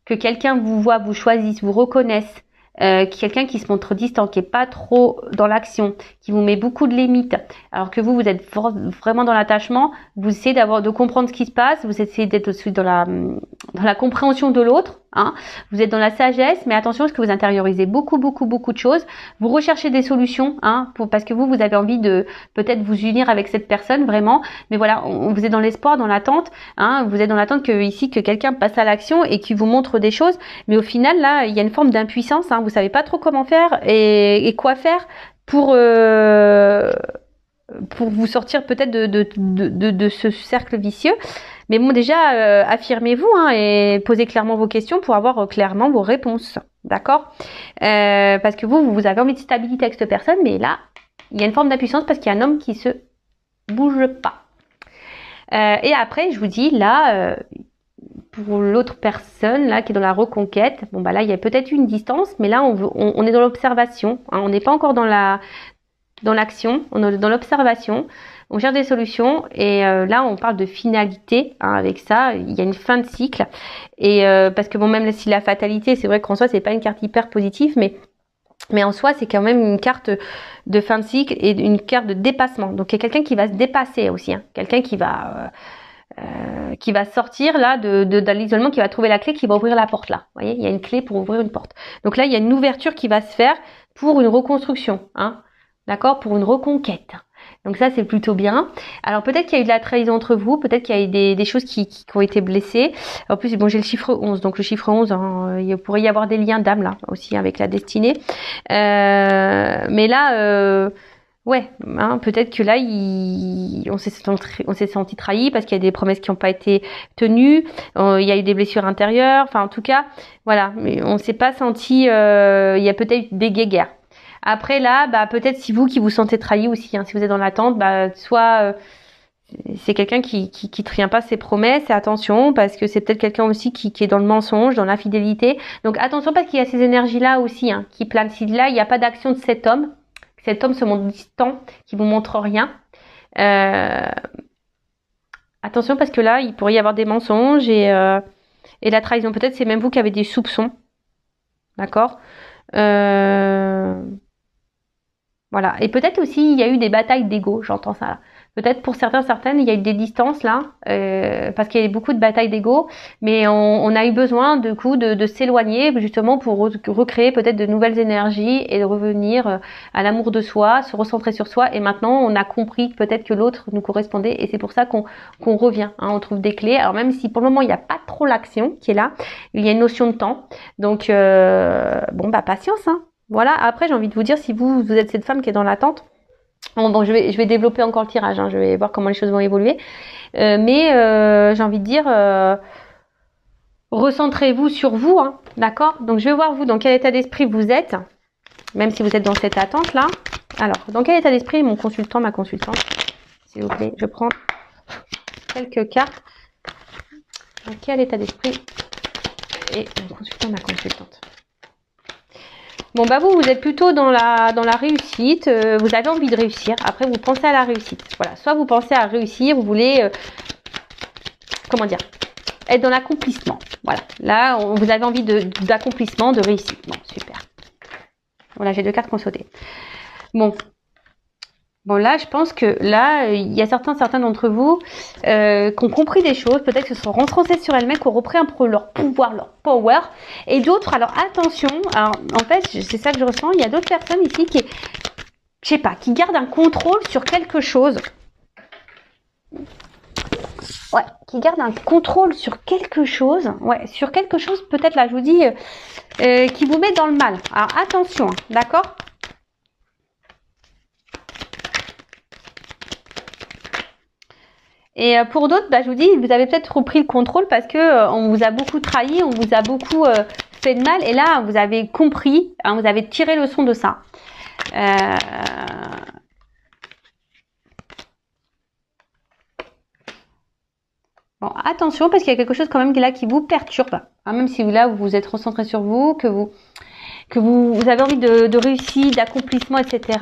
que quelqu'un vous voit, vous choisisse, vous reconnaisse, quelqu'un qui se montre distant, qui est pas trop dans l'action, qui vous met beaucoup de limites, alors que vous êtes vraiment dans l'attachement, vous essayez de comprendre ce qui se passe, vous essayez d'être aussi dans la compréhension de l'autre, hein. Vous êtes dans la sagesse, mais attention parce que vous intériorisez beaucoup de choses. Vous recherchez des solutions, hein, parce que vous avez envie de peut-être vous unir avec cette personne vraiment, mais voilà, vous êtes dans l'espoir, dans l'attente, hein, vous êtes dans l'attente que quelqu'un passe à l'action et qui vous montre des choses, mais au final là, il y a une forme d'impuissance, hein, vous savez pas trop comment faire et quoi faire pour vous sortir peut-être de ce cercle vicieux. Mais bon, déjà, affirmez-vous, hein, et posez clairement vos questions pour avoir clairement vos réponses. D'accord, parce que vous avez envie de stabilité avec cette personne, mais là, il y a une forme d'impuissance parce qu'il y a un homme qui se bouge pas. Et après, je vous dis, là, pour l'autre personne, là, qui est dans la reconquête, bon, bah là, il y a peut-être une distance, mais là, on est dans l'observation. Hein, on n'est pas encore dans l'action, on est dans l'observation. On cherche des solutions et là on parle de finalité, hein, avec ça, il y a une fin de cycle et parce que bon, même si la fatalité, c'est vrai qu'en soi c'est pas une carte hyper positive, mais en soi c'est quand même une carte de fin de cycle et une carte de dépassement. Donc il y a quelqu'un qui va se dépasser aussi, hein, quelqu'un qui va sortir là de l'isolement, qui va trouver la clé, qui va ouvrir la porte là. Vous voyez, il y a une clé pour ouvrir une porte. Donc là il y a une ouverture qui va se faire pour une reconstruction, hein, d'accord, pour une reconquête. Donc ça, c'est plutôt bien. Alors peut-être qu'il y a eu de la trahison entre vous, peut-être qu'il y a eu des choses qui ont été blessées. En plus, bon, j'ai le chiffre 11, donc le chiffre 11, hein, il pourrait y avoir des liens d'âme là aussi avec la destinée. Mais là, ouais, hein, peut-être que là, on s'est senti trahi parce qu'il y a des promesses qui n'ont pas été tenues. Il y a eu des blessures intérieures. Enfin, en tout cas, voilà, mais on s'est pas senti. Il y a peut-être des guéguerres. Après là, bah peut-être si vous qui vous sentez trahi aussi, hein, si vous êtes dans l'attente, bah soit c'est quelqu'un qui tient pas ses promesses, et attention parce que c'est peut-être quelqu'un aussi qui est dans le mensonge, dans l'infidélité. Donc attention parce qu'il y a ces énergies là aussi hein, qui planent. Si là il n'y a pas d'action de cet homme se montre distant, qui vous montre rien. Attention parce que là il pourrait y avoir des mensonges et la trahison. Peut-être c'est même vous qui avez des soupçons, d'accord. Voilà. Et peut-être aussi, il y a eu des batailles d'ego, j'entends ça là. Peut-être pour certaines, il y a eu des distances là, parce qu'il y a eu beaucoup de batailles d'ego, mais on a eu besoin du coup de s'éloigner justement pour recréer peut-être de nouvelles énergies et de revenir à l'amour de soi, se recentrer sur soi. Et maintenant, on a compris peut-être que l'autre nous correspondait et c'est pour ça qu'on revient, hein, on trouve des clés. Alors même si pour le moment, il n'y a pas trop l'action qui est là, il y a une notion de temps. Donc, bon, bah patience, hein. Voilà, après j'ai envie de vous dire, si vous êtes cette femme qui est dans l'attente, bon, je vais développer encore le tirage, hein, je vais voir comment les choses vont évoluer, mais j'ai envie de dire, recentrez-vous sur vous, hein, d'accord. Donc je vais voir vous dans quel état d'esprit vous êtes, même si vous êtes dans cette attente là. Alors, dans quel état d'esprit mon consultant, ma consultante, s'il vous plaît, je prends quelques cartes. Dans quel état d'esprit est mon consultant, ma consultante? Bon bah vous êtes plutôt dans la réussite, vous avez envie de réussir, après vous pensez à la réussite. Voilà, soit vous pensez à réussir, vous voulez comment dire, être dans l'accomplissement. Voilà, là vous avez envie d'accomplissement, de réussite. Bon, super. Voilà, j'ai deux cartes qui ont sauté. Bon là, je pense que là, il y a certains d'entre vous qui ont compris des choses, peut-être que se sont renforcés sur elles-mêmes, qui ont repris un peu leur pouvoir, leur power, et d'autres, alors attention, alors, en fait, c'est ça que je ressens, il y a d'autres personnes ici qui, je sais pas, qui gardent un contrôle sur quelque chose. Ouais, qui gardent un contrôle sur quelque chose, ouais, sur quelque chose, peut-être là, je vous dis, qui vous met dans le mal. Alors attention, hein, d'accord ? Et pour d'autres, bah, je vous dis, vous avez peut-être repris le contrôle parce que on vous a beaucoup trahi, on vous a beaucoup fait de mal. Et là, vous avez compris, hein, vous avez tiré leçon de ça. Bon, attention parce qu'il y a quelque chose quand même là qui vous perturbe. Hein, même si là, vous vous êtes recentré sur vous, que vous avez envie de réussite, d'accomplissement, etc.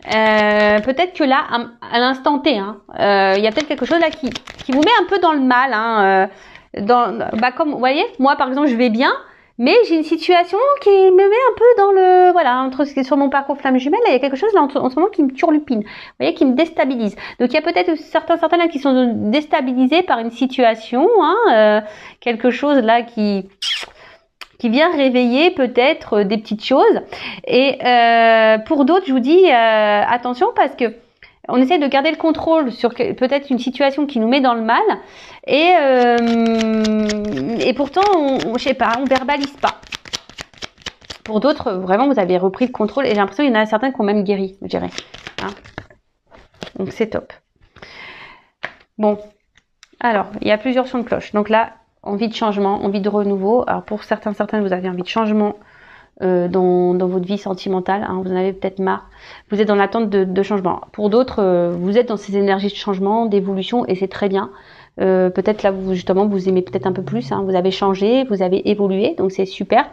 Peut-être que là, à l'instant T, hein, il y a peut-être quelque chose là qui vous met un peu dans le mal. Hein, bah comme vous voyez, moi par exemple, je vais bien, mais j'ai une situation qui me met un peu dans le voilà entre ce qui est sur mon parcours flamme jumelle. Là, il y a quelque chose là en ce moment qui me turlupine, vous voyez, qui me déstabilise. Donc il y a peut-être certains là qui sont déstabilisés par une situation, hein, quelque chose là qui vient réveiller peut-être des petites choses. Et pour d'autres, je vous dis attention parce que on essaie de garder le contrôle sur peut-être une situation qui nous met dans le mal et pourtant je sais pas, on verbalise pas. Pour d'autres, vraiment, vous avez repris le contrôle et j'ai l'impression qu'il y en a certains qui ont même guéri, je dirais. Hein, donc c'est top. Bon, alors il y a plusieurs sons de cloche. Donc là, envie de changement, envie de renouveau. Alors pour certaines, vous avez envie de changement dans votre vie sentimentale. Hein, vous en avez peut-être marre. Vous êtes dans l'attente de changement. Pour d'autres, vous êtes dans ces énergies de changement, d'évolution, et c'est très bien. Peut-être là, justement, vous aimez peut-être un peu plus. Hein, vous avez changé, vous avez évolué, donc c'est super.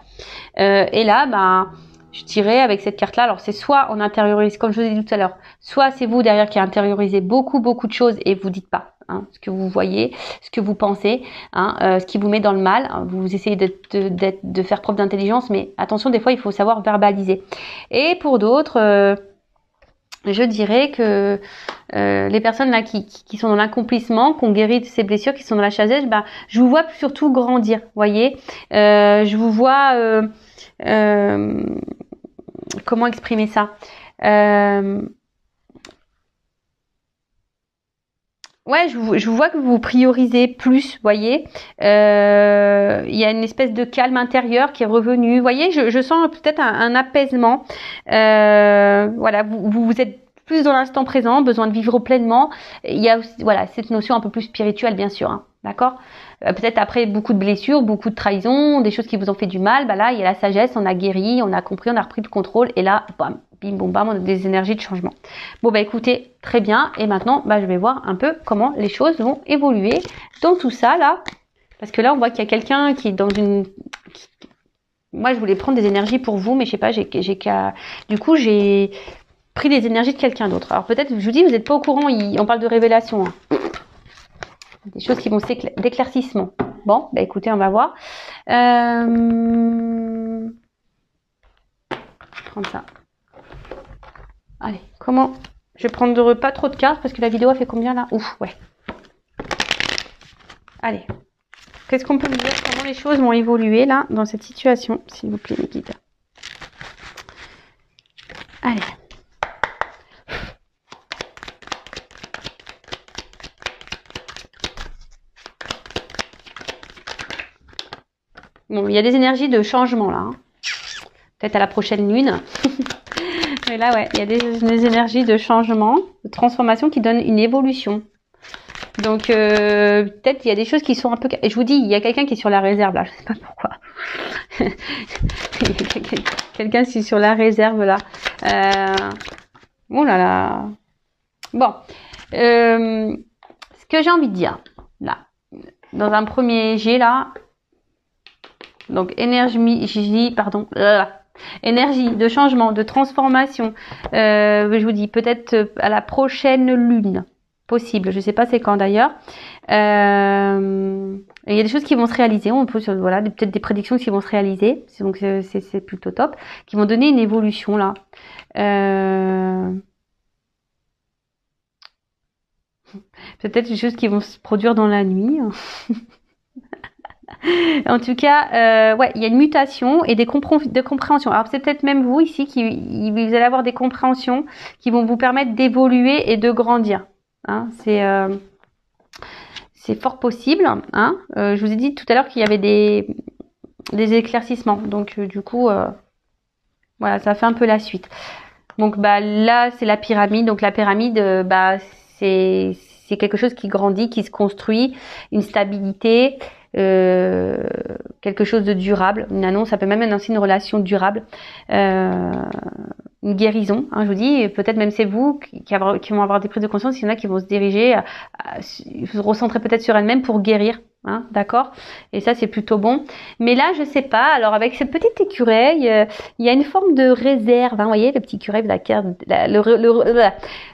Et là, ben, je dirais avec cette carte-là, alors c'est soit on intériorise, comme je vous ai dit tout à l'heure, soit c'est vous derrière qui intériorisez beaucoup de choses et vous dites pas. Hein, ce que vous voyez, ce que vous pensez, hein, ce qui vous met dans le mal. Vous essayez de faire preuve d'intelligence, mais attention, des fois, il faut savoir verbaliser. Et pour d'autres, je dirais que les personnes là qui sont dans l'accomplissement, qui ont guéri de ces blessures, qui sont dans la sagesse, bah, je vous vois surtout grandir, voyez. Je vous vois... comment exprimer ça, Ouais, je vois que vous priorisez plus, vous voyez. Il y a une espèce de calme intérieur qui est revenu. Vous voyez, je sens peut-être un apaisement. Voilà, vous êtes plus dans l'instant présent, besoin de vivre pleinement. Il y a aussi, voilà, cette notion un peu plus spirituelle, bien sûr. Hein, d'accord. Peut-être après beaucoup de blessures, beaucoup de trahisons, des choses qui vous ont fait du mal. Bah là, il y a la sagesse, on a guéri, on a compris, on a repris le contrôle. Et là, bam, bim, boum, bam, on a des énergies de changement. Bon, bah écoutez, très bien. Et maintenant, bah, je vais voir un peu comment les choses vont évoluer dans tout ça, là. Parce que là, on voit qu'il y a quelqu'un qui est dans une... Moi, je voulais prendre des énergies pour vous, mais je sais pas, du coup, j'ai pris des énergies de quelqu'un d'autre. Alors peut-être, je vous dis, vous n'êtes pas au courant, on parle de révélation. Hein. Des choses qui vont d'éclaircissement. Bon, bah écoutez, on va voir. Je vais prendre ça. Allez, comment... Je vais prendre pas trop de cartes parce que la vidéo a fait combien là? Ouf, ouais. Allez. Qu'est-ce qu'on peut me dire? Comment les choses vont évoluer là dans cette situation, s'il vous plaît, mes guides? Allez. Bon, il y a des énergies de changement là. Hein. Peut-être à la prochaine lune. Mais là, ouais, il y a des énergies de changement, de transformation qui donnent une évolution. Donc, peut-être il y a des choses qui sont un peu... Et je vous dis, il y a quelqu'un qui est sur la réserve là. Je sais pas pourquoi. Quelqu'un qui est sur la réserve là. Oh là là. Bon. Ce que j'ai envie de dire, là, dans un premier jet là, donc énergie, pardon, énergie de changement, de transformation. Je vous dis peut-être à la prochaine lune, possible. Je sais pas c'est quand d'ailleurs. Il y a des choses qui vont se réaliser. On peut voilà peut-être des prédictions qui vont se réaliser. Donc c'est plutôt top, qui vont donner une évolution là. Peut-être des choses qui vont se produire dans la nuit. En tout cas, ouais, il y a une mutation et des compréhensions. Alors c'est peut-être même vous ici vous allez avoir des compréhensions qui vont vous permettre d'évoluer et de grandir. Hein, c'est fort possible. Hein. Je vous ai dit tout à l'heure qu'il y avait des éclaircissements. Donc du coup, voilà, ça fait un peu la suite. Donc bah là c'est la pyramide. Donc la pyramide, bah c'est quelque chose qui grandit, qui se construit, une stabilité. Quelque chose de durable, une annonce, ça peut même annoncer une relation durable, une guérison, hein, je vous dis, peut-être même c'est vous qui vont avoir des prises de conscience, il y en a qui vont se diriger, se recentrer peut-être sur elles-mêmes pour guérir, hein, d'accord, et ça c'est plutôt bon, mais là je sais pas, alors avec cette petite écureuil, il y a une forme de réserve, hein, vous voyez, le petit écureuil,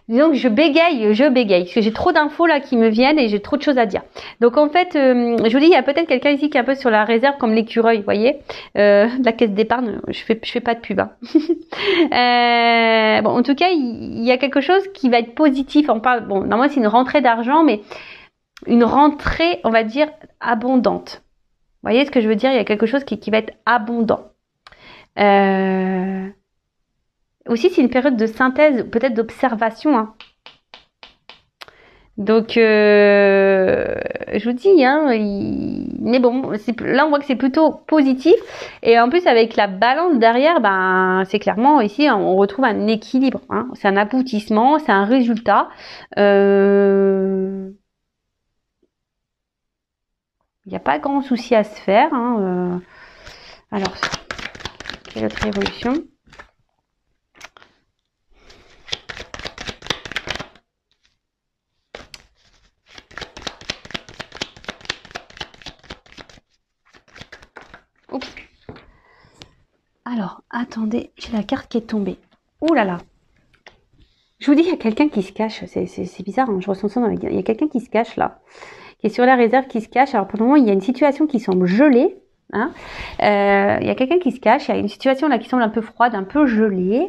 disons que je bégaye, parce que j'ai trop d'infos là qui me viennent et j'ai trop de choses à dire. Donc en fait, je vous dis, il y a peut-être quelqu'un ici qui est un peu sur la réserve comme l'écureuil, vous voyez, la caisse d'épargne, je fais pas de pub. Hein. Bon, en tout cas, il y a quelque chose qui va être positif. On parle, bon, normalement c'est une rentrée d'argent, mais une rentrée, on va dire, abondante. Vous voyez ce que je veux dire? Il y a quelque chose qui va être abondant. Aussi, c'est une période de synthèse, peut-être d'observation. Hein. Donc, je vous dis, hein, mais bon, là on voit que c'est plutôt positif. Et en plus, avec la balance derrière, ben, c'est clairement ici, on retrouve un équilibre. Hein. C'est un aboutissement, c'est un résultat. Il n'y a pas grand souci à se faire. Hein. Alors, quelle autre évolution? Oups. Alors, attendez, j'ai la carte qui est tombée. Ouh là là. Je vous dis, il y a quelqu'un qui se cache. C'est bizarre, hein, je ressens ça dans les... Il y a quelqu'un qui se cache là. Qui est sur la réserve, qui se cache. Alors pour le moment, il y a une situation qui semble gelée. Hein. Il y a quelqu'un qui se cache. Il y a une situation là qui semble un peu froide, un peu gelée.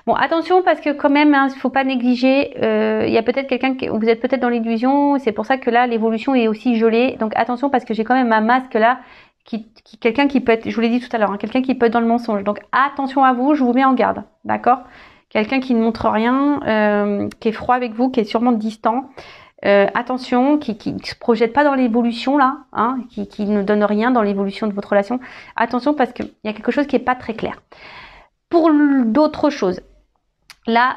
Bon, attention parce que quand même, il faut pas négliger. Il y a peut-être quelqu'un vous êtes peut-être dans l'illusion. C'est pour ça que là, l'évolution est aussi gelée. Donc attention parce que j'ai quand même un masque là. Quelqu'un qui peut être, je vous l'ai dit tout à l'heure, hein, quelqu'un qui peut être dans le mensonge. Donc attention à vous, je vous mets en garde. D'accord? Quelqu'un qui ne montre rien, qui est froid avec vous, qui est sûrement distant. attention, qui se projette pas dans l'évolution là, hein, qui ne donne rien dans l'évolution de votre relation. Attention parce qu'il y a quelque chose qui est pas très clair. Pour d'autres choses, là,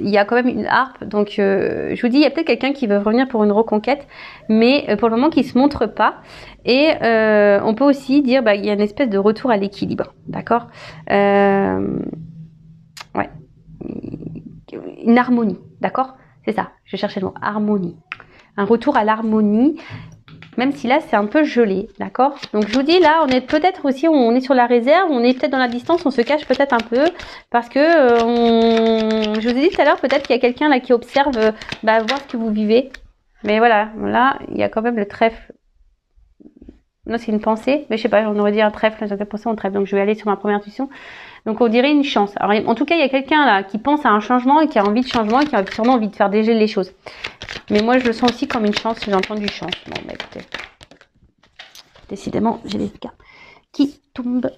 il y a quand même une harpe, donc je vous dis, il y a peut-être quelqu'un qui veut revenir pour une reconquête, mais pour le moment qui se montre pas. Et on peut aussi dire, bah, il y a une espèce de retour à l'équilibre, d'accord, ouais, une harmonie, d'accord, c'est ça, je cherchais le mot, harmonie, un retour à l'harmonie. Même si là c'est un peu gelé, d'accord. Donc je vous dis là, on est peut-être aussi, on est sur la réserve, on est peut-être dans la distance, on se cache peut-être un peu parce que je vous ai dit tout à l'heure, peut-être qu'il y a quelqu'un là qui observe, voir ce que vous vivez. Mais voilà, là il y a quand même le trèfle. Non, c'est une pensée, mais je sais pas, on aurait dit un trèfle, j'avais pensé en trèfle, donc je vais aller sur ma première intuition. Donc on dirait une chance. Alors en tout cas, il y a quelqu'un là qui pense à un changement et qui a envie de changement et qui a sûrement envie de faire dégeler les choses. Mais moi, je le sens aussi comme une chance. J'ai entendu chance. Bon, bah écoutez. Décidément, j'ai les cartes qui tombent.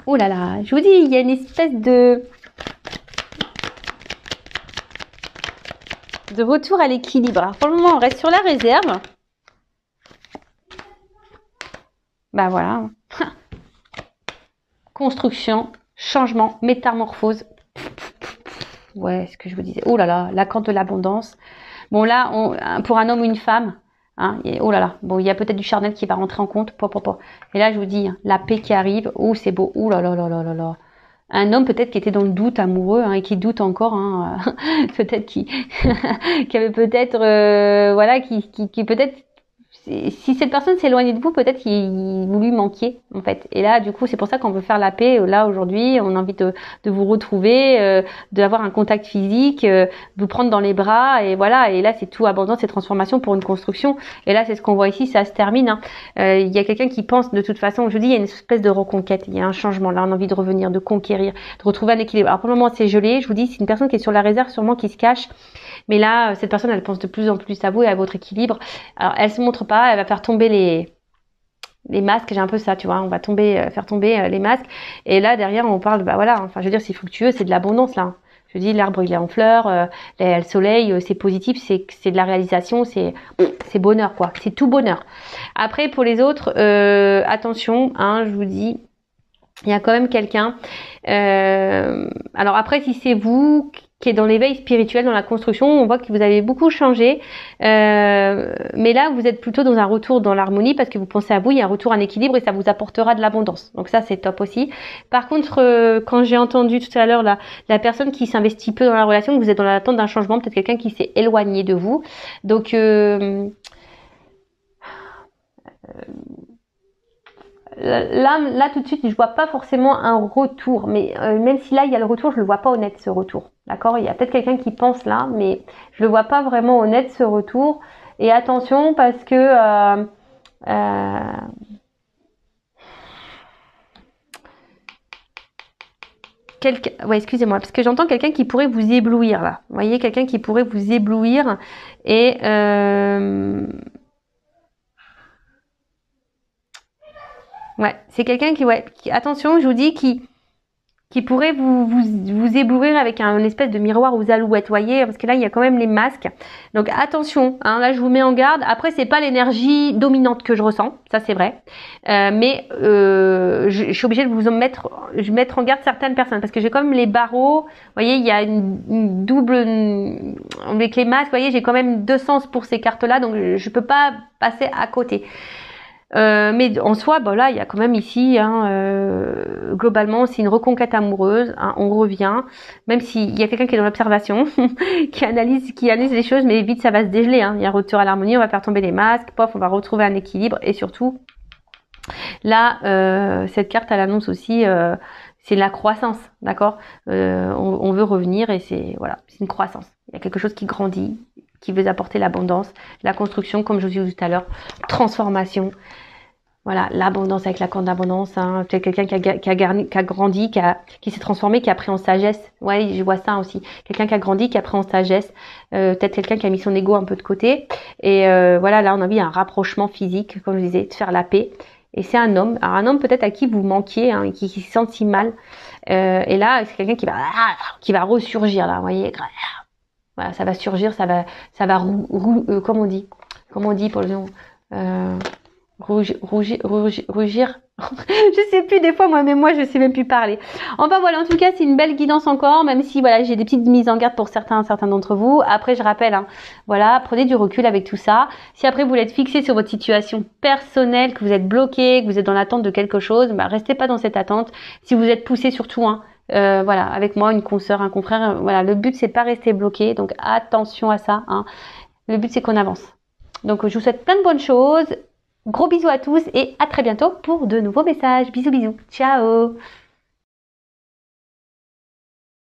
Oh là là, je vous dis, il y a une espèce de retour à l'équilibre. Alors pour le moment, on reste sur la réserve. Bah voilà. Construction, changement, métamorphose. Ouais, ce que je vous disais. Oh là là, la carte de l'abondance. Bon là, pour un homme ou une femme, hein, oh là là. Bon, il y a peut-être du charnel qui va rentrer en compte. Et là, je vous dis, la paix qui arrive. Oh, c'est beau. Oh là là là là là là. Un homme peut-être qui était dans le doute amoureux, hein, et qui doute encore, hein, peut-être qui avait peut-être, voilà, qui peut-être, si cette personne s'éloignait de vous, peut-être vous lui manquiez en fait. Et là, du coup, c'est pour ça qu'on veut faire la paix. Là, aujourd'hui, on a envie de vous retrouver, d'avoir un contact physique, vous prendre dans les bras, et voilà. Et là, c'est tout abondance et transformation pour une construction. Et là, c'est ce qu'on voit ici, ça se termine. Hein. Il y a quelqu'un qui pense, de toute façon, je dis, il y a une espèce de reconquête, il y a un changement. Là, on a envie de revenir, de conquérir, de retrouver un équilibre. Alors pour le moment, c'est gelé. Je vous dis, c'est une personne qui est sur la réserve, sûrement qui se cache. Mais là, cette personne, elle pense de plus en plus à vous et à votre équilibre. Alors, elle se montre pas, elle va faire tomber les masques. J'ai un peu ça, tu vois. On va faire tomber les masques. Et là, derrière, on parle, bah voilà. Enfin, je veux dire, c'est fructueux, c'est de l'abondance là. Je dis, l'arbre il est en fleurs, le soleil, c'est positif, c'est de la réalisation, c'est bonheur quoi. C'est tout bonheur. Après, pour les autres, attention, hein, je vous dis. Il y a quand même quelqu'un. Alors après, si c'est vous qui est dans l'éveil spirituel, dans la construction, on voit que vous avez beaucoup changé. Mais là, vous êtes plutôt dans un retour dans l'harmonie parce que vous pensez à vous, il y a un retour en équilibre et ça vous apportera de l'abondance. Donc ça, c'est top aussi. Par contre, quand j'ai entendu tout à l'heure la personne qui s'investit peu dans la relation, que vous êtes dans l'attente d'un changement, peut-être quelqu'un qui s'est éloigné de vous. Donc là tout de suite je vois pas forcément un retour, mais même si là il y a le retour, je le vois pas honnête ce retour, d'accord. Il y a peut-être quelqu'un qui pense là, mais je le vois pas vraiment honnête ce retour. Et attention parce que ouais, excusez-moi, parce que j'entends quelqu'un qui pourrait vous éblouir là. Vous voyez, quelqu'un qui pourrait vous éblouir et ouais, c'est quelqu'un qui, attention, je vous dis, qui pourrait vous éblouir avec un espèce de miroir aux alouettes, voyez, parce que là, il y a quand même les masques. Donc, attention, hein, là, je vous mets en garde. Après, c'est pas l'énergie dominante que je ressens, ça, c'est vrai. Mais je suis obligée de vous mettre en garde certaines personnes, parce que j'ai quand même les barreaux. Vous voyez, il y a une double... Avec les masques, vous voyez, j'ai quand même deux sens pour ces cartes-là, donc je peux pas passer à côté. Mais en soi, bah là, il y a quand même ici, hein, globalement, c'est une reconquête amoureuse. Hein, on revient, même s'il y a quelqu'un qui est dans l'observation, qui analyse les choses, mais vite ça va se dégeler. Hein. Il y a un retour à l'harmonie, on va faire tomber les masques, pof, on va retrouver un équilibre et surtout, là, cette carte, elle annonce aussi, c'est la croissance, d'accord. On veut revenir et c'est voilà, c'est une croissance. Il y a quelque chose qui grandit, qui veut apporter l'abondance, la construction, comme je vous ai dit tout à l'heure, transformation. Voilà, l'abondance avec la corde d'abondance. Hein. Peut-être quelqu'un qui a grandi, qui s'est transformé, qui a pris en sagesse. Ouais, je vois ça aussi. Quelqu'un qui a grandi, qui a pris en sagesse. Peut-être quelqu'un qui a mis son ego un peu de côté. Et voilà, là, on a vu un rapprochement physique, comme je disais, de faire la paix. Et c'est un homme. Alors un homme peut-être à qui vous manquiez, hein, qui se sent si mal. Et là, c'est quelqu'un qui va ressurgir, là, vous voyez. Voilà, ça va surgir, ça va comment on dit pour le nom, rougir. Je sais plus des fois moi je sais même plus parler. Enfin voilà, en tout cas c'est une belle guidance encore, même si voilà j'ai des petites mises en garde pour certains d'entre vous. Après je rappelle, hein, voilà, prenez du recul avec tout ça. Si après vous êtes fixé sur votre situation personnelle, que vous êtes bloqué, que vous êtes dans l'attente de quelque chose, bah restez pas dans cette attente. Si vous êtes poussé surtout, hein, voilà, avec moi, une consoeur, un confrère, voilà, le but c'est pas rester bloqué, donc attention à ça, hein. Le but c'est qu'on avance. Donc je vous souhaite plein de bonnes choses. Gros bisous à tous et à très bientôt pour de nouveaux messages. Bisous bisous. Ciao.